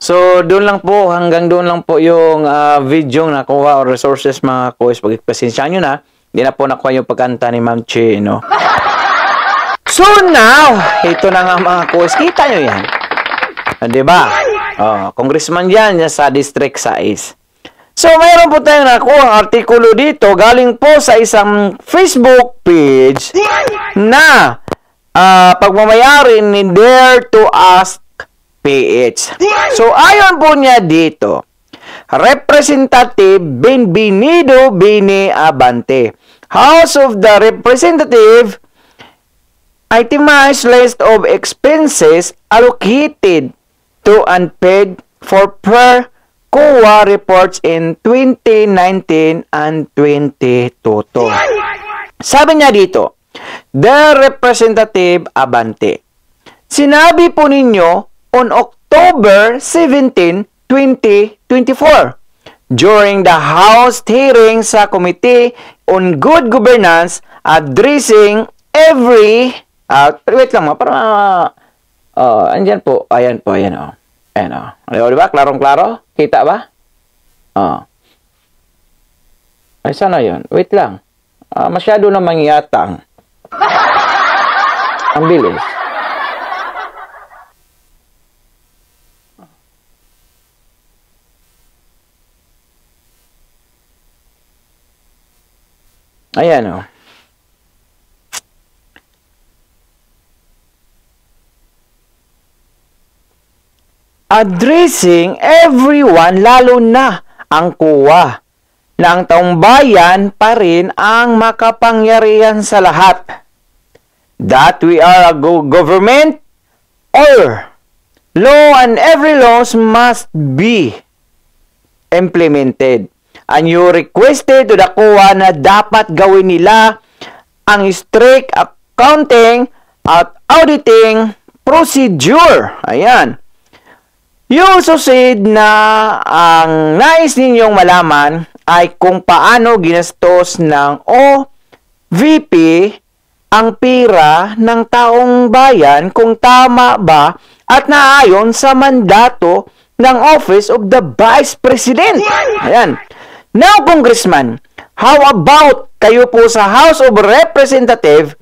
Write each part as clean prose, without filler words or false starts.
So, doon lang po, hanggang doon lang po yung video nakuha or resources mga kuys. Pagpasensya nyo na, hindi na po nakuha yung pagkanta ni Ma'am Che, no? So now, ito na nga mga kuys. Kita nyo yan. Diba? Congressman yan sa District 6. So, mayroon po tayong nakuha artikulo dito galing po sa isang Facebook page na pagmamayari ni Dare to Ask PH. So, ayon po niya dito, Representative Benvenido Bini Abante, House of the Representative, itemized list of expenses allocated to unpaid for per COA reports in 2019 and 2022. Sabi niya dito, the Representative Abante, sinabi po ninyo on October 17, 2024, during the House hearing sa Committee on Good Governance, addressing every wait lang para andyan po, ayan po, ayan o. Ayan o. Diba? Klarong-klaro? Kita ba? Ay, sana yun? Wait lang. Masyado na mangyatang. Ang bilis. Ayan o. Addressing everyone, lalo na ang COA, na ang taong bayan pa rin ang makapangyarihan sa lahat. That we are a government or law and every laws must be implemented. And you requested to the COA na dapat gawin nila ang strict accounting at auditing procedure. Ayan. You also said na ang nais ninyong malaman ay kung paano ginastos ng OVP ang pera ng taong bayan, kung tama ba at naayon sa mandato ng Office of the Vice President. Ayan. Now, Congressman, how about kayo po sa House of Representatives,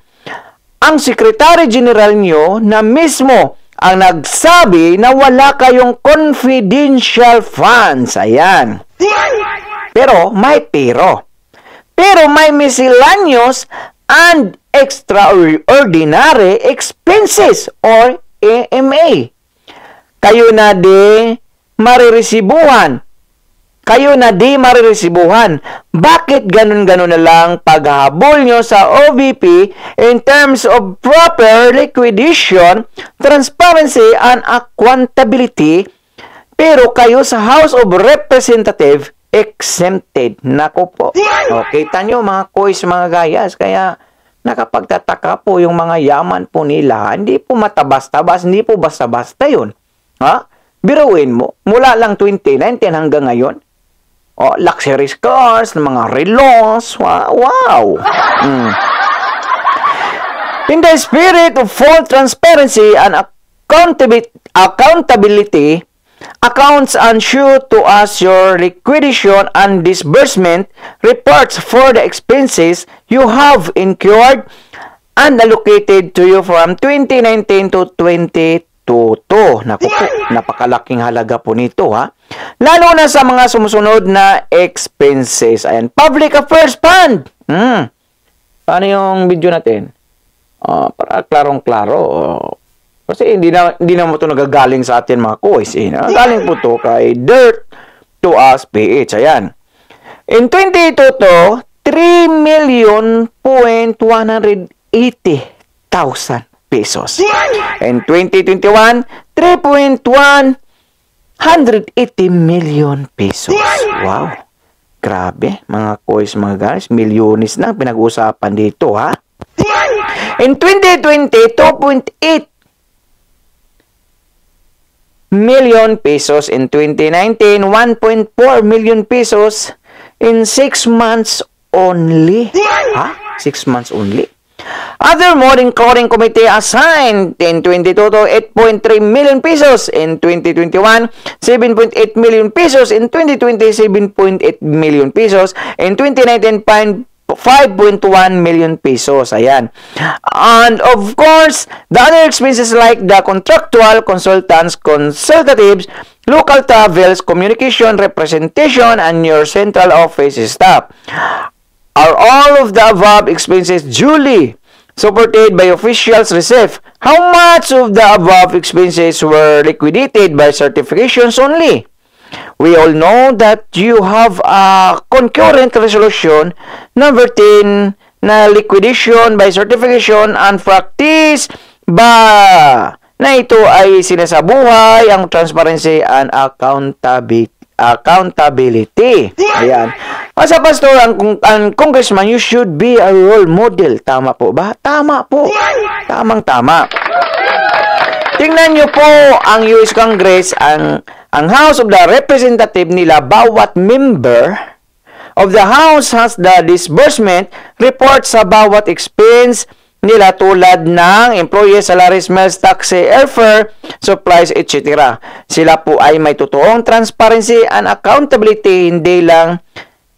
ang Secretary General nyo na mismo ang nagsabi na wala kayong confidential funds. Ayan. Pero may pero. Pero may miscellaneous and extraordinary expenses or AMA. Kayo na di mariresibuhan. Bakit ganun-ganun na lang paghahabol nyo sa OVP in terms of proper liquidation, transparency, and accountability, pero kayo sa House of Representatives exempted? Nako po. Kita nyo mga kois, mga gayas, kaya nakapagtataka po yung mga yaman po nila. Hindi po matabas-tabas, hindi po basta-basta yun. Biruin mo, mula lang 2019 hanggang ngayon, luxury cars, mga relos, wow! In the spirit of full transparency and accountability, accounts ensure to us your liquidation and disbursement reports for the expenses you have incurred and allocated to you from 2019 to 2022. Naku po, napakalaking halaga po nito, ha? Lalo na sa mga sumusunod na expenses. Ayan, Public Affairs Fund. Paano yung video natin? Para klarong-klaro. Kasi hindi na mo ito nagagaling sa atin mga kois. Nagagaling po ito kay Dirt to Ask PH. Ayan. In 2022, 3,180,000 pesos. In 2021, 3,180 million pesos. Wow. Grabe, mga kois, mga guys. Milyones na pinag-uusapan dito, ha? In 2020, 2.8 million pesos. In 2019, 1.4 million pesos in 6 months only. Ha? 6 months only? Furthermore, including committee assigned in 22 to 8.3 million pesos in 2021, 7.8 million pesos in 2020, 7.8 million pesos in 2019, 5.1 million pesos. Ayan. And of course, the other expenses like the contractual, consultants, consultatives, local travels, communication, representation, and your central office staff are all of the above expenses duly supported by officials received. How much of the above expenses were liquidated by certifications only? We all know that you have a concurrent resolution number 10 na liquidation by certification and practice ba na ito ay sinasabuhay ang transparency and accountability. Ayan. Sa pastor, ang congressman, you should be a role model. Tama po ba? Tama po. Tamang-tama. Tingnan nyo po ang US Congress, ang House of the Representative nila, bawat member of the House has the disbursement report sa bawat expense nila tulad ng employee salaries, meals, taxes, airfare, supplies, etc. Sila po ay may totoong transparency and accountability, hindi lang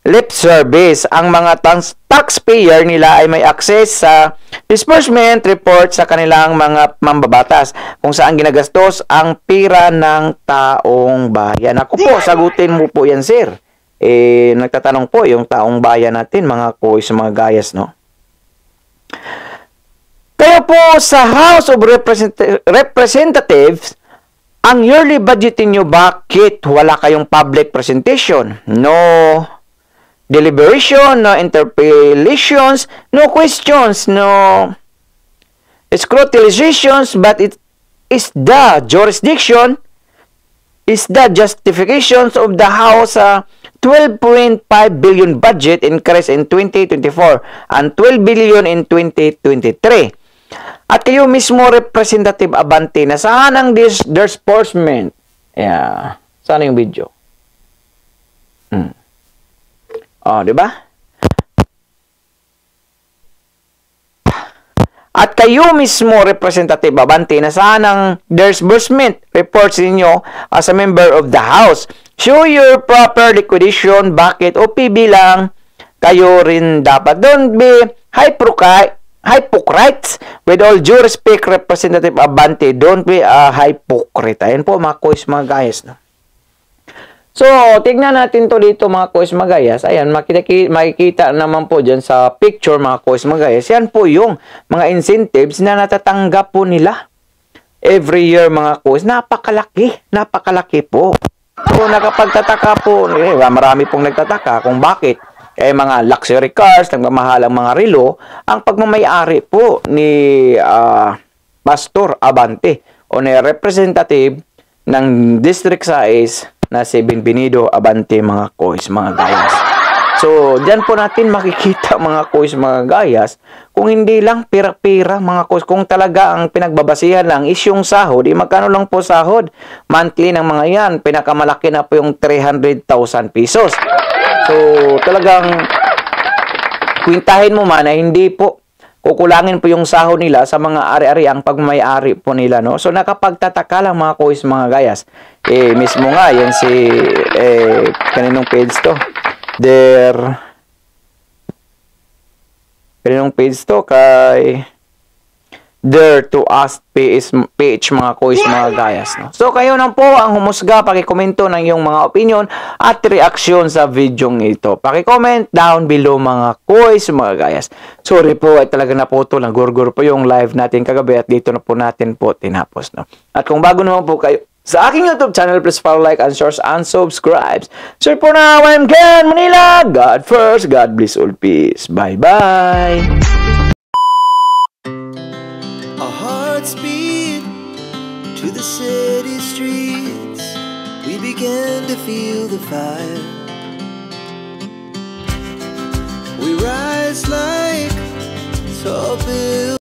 lip service. Ang mga taxpayer nila ay may access sa disbursement report sa kanilang mga mambabatas kung saan ginagastos ang pira ng taong bayan. Ako po, sagutin mo po yan, sir. Nagtatanong po yung taong bayan natin, mga kois, mga gayas, no? Kaya po sa House of Representatives, ang yearly budgetin nyo, bakit wala kayong public presentation? No deliberation, no interpellations, no questions, no scrutinizations, but it is the jurisdiction, is the justifications of the House 12.5 billion budget increase in 2024 and 12 billion in 2023. At kayo mismo, Representative Abante, nasaan ang disbursement? Yeah. Saan yung video? Di ba? At kayo mismo, Representative Abante, nasaan ang disbursement reports ninyo as a member of the House? Show your proper liquidation. Bakit? OPB lang. Kayo rin dapat. Don't be hypocrites. With all due respect, Representative Abante, don't be a hypocrite. Ayan po, mga kois, mga gayas, no? So, tignan natin to dito, mga kois, mga gayas. Ayan, makikita naman po dyan sa picture, mga kois, mga gayas. Yan po yung mga incentives na natatanggap po nila every year, mga kois. Napakalaki po. So, nakapagtataka po, marami pong nagtataka kung bakit mga luxury cars, nagmamahalang mga relo, ang pagmamayari po ni Pastor Abante o ni representative ng District Size na si Benvenido Abante, mga kois, mga gayas. So, dyan po natin makikita, mga kois, mga gayas, kung hindi lang pira-pira, mga kois, kung talaga ang pinagbabasihan lang is yung sahod, magkano lang po sahod? Monthly ng mga yan, pinakamalaki na po yung 300,000 pesos. So, talagang kwintahin mo man na hindi po kukulangin po yung sahod nila sa mga ari-ari ang pagmamay-ari po nila, no? So, nakapagtataka lang, mga kois, mga gayas. Mismo nga, yan si, kaninong page to? Kaninong page to? Kay Dare to Ask PH, mga kois, mga gayas, no? So, kayo na po ang humusga, pakikomento ng iyong mga opinion at reaksyon sa video ito. Pakicomment down below, mga kois, mga gayas. Sorry po, ay talaga naputol, nagurgur po yung live natin kagabi at dito na po natin po tinapos, no? At kung bago naman po kayo sa aking YouTube channel, please follow, like, and share, and subscribe. So, for now, I'm Ken Manila. God first, God bless all, peace. Bye-bye. Speed to the city streets, we began to feel the fire. We rise like tall buildings.